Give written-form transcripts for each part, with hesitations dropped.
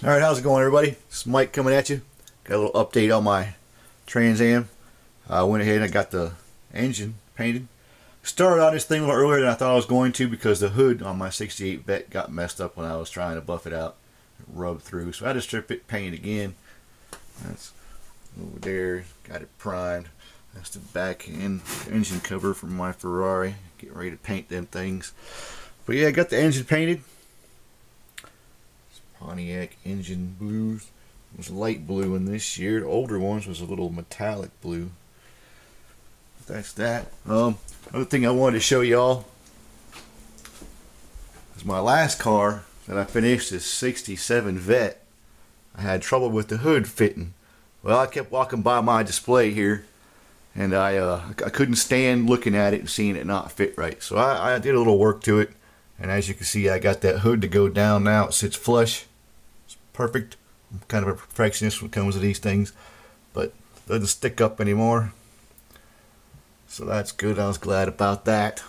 Alright, how's it going, everybody? It's Mike coming at you. Got a little update on my Trans Am. I went ahead and I got the engine painted. Started on this thing a little earlier than I thought I was going to because the hood on my 68 Vet got messed up when I was trying to buff it out. It rubbed through. So I had to strip it, paint it again. That's over there. Got it primed. That's the back end engine cover from my Ferrari. Getting ready to paint them things. But yeah, I got the engine painted. Pontiac engine blues. It was light blue in this year. The older ones was a little metallic blue. That's that. Other thing I wanted to show y'all is my last car that I finished, this 67 Vet. I had trouble with the hood fitting. Well, I kept walking by my display here, and I couldn't stand looking at it and seeing it not fit right. So I did a little work to it, and as you can see, I got that hood to go down now. It sits flush. It's perfect. I'm kind of a perfectionist when it comes to these things, but it doesn't stick up anymore. So that's good. I was glad about that.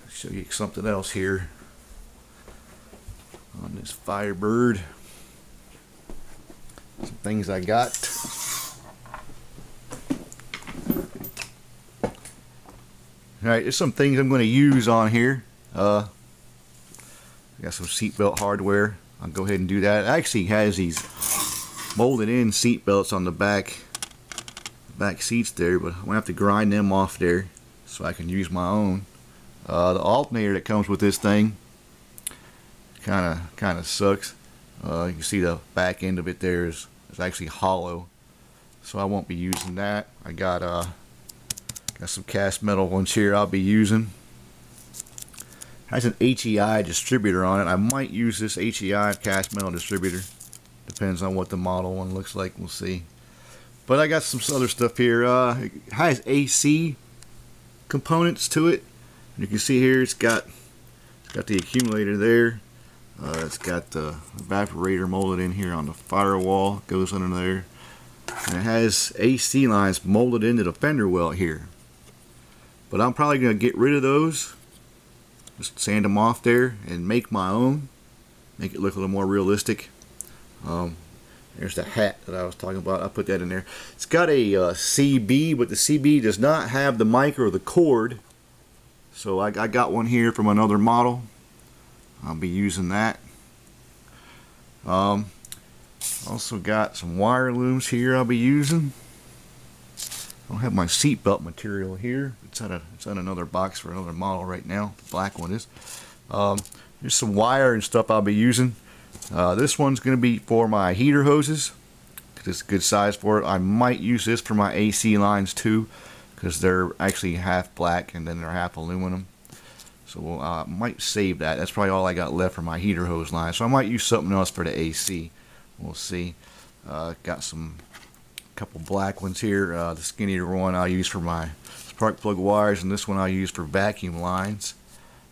I'll show you something else here on this Firebird. Some things I got. Alright, there's some things I'm going to use on here. I got some seatbelt hardware. I'll go ahead and do that. It actually has these molded in seat belts on the back seats there, but I'm gonna have to grind them off there so I can use my own. The alternator that comes with this thing kind of sucks. You can see the back end of it there is actually hollow, so I won't be using that. I got some cast metal ones here I'll be using. It has an HEI distributor on it. I might use this HEI cast metal distributor. Depends on what the model one looks like. We'll see. But I got some other stuff here. It has AC components to it. You can see here it's got the accumulator there. It's got the evaporator molded in here on the firewall. It goes under there. And it has AC lines molded into the fender well here. But I'm probably going to get rid of those. Just sand them off there and make my own. Make it look a little more realistic. There's the hat that I was talking about. I put that in there. It's got a CB, but the CB does not have the mic or the cord. So I got one here from another model. I'll be using that. Also got some wire looms here I'll be using. I don't have my seatbelt material here. It's on another box for another model right now. The black one is. There's some wire and stuff I'll be using. This one's going to be for my heater hoses because it's a good size for it. I might use this for my AC lines too because they're actually half black and then they're half aluminum. So I might save that. That's probably all I got left for my heater hose line. So I might use something else for the AC. We'll see. Got some couple black ones here. The skinnier one I'll use for my spark plug wires, and this one I'll use for vacuum lines.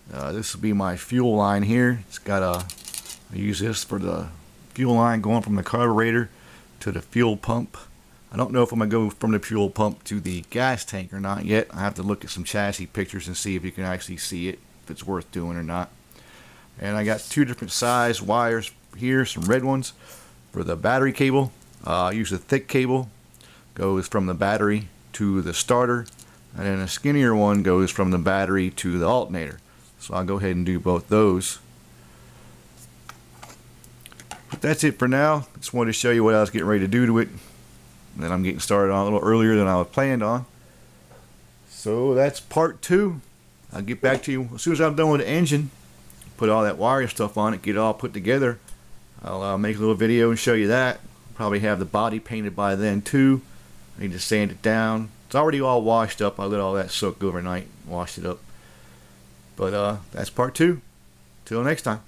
This will be my fuel line here. It's got I use this for the fuel line going from the carburetor to the fuel pump. I don't know if I'm going to go from the fuel pump to the gas tank or not yet. I have to look at some chassis pictures and see if you can actually see it, if it's worth doing or not. And I got two different size wires here, some red ones for the battery cable. I use a thick cable, goes from the battery to the starter, and then a skinnier one goes from the battery to the alternator. So I'll go ahead and do both those. But that's it for now. Just wanted to show you what I was getting ready to do to it. And then I'm getting started on a little earlier than I was planned on. So that's part 2. I'll get back to you as soon as I'm done with the engine. Put all that wire stuff on it, get it all put together. I'll make a little video and show you that. Probably have the body painted by then too. I need to sand it down. It's already all washed up. I let all that soak overnight, washed it up. But that's part 2. Till next time.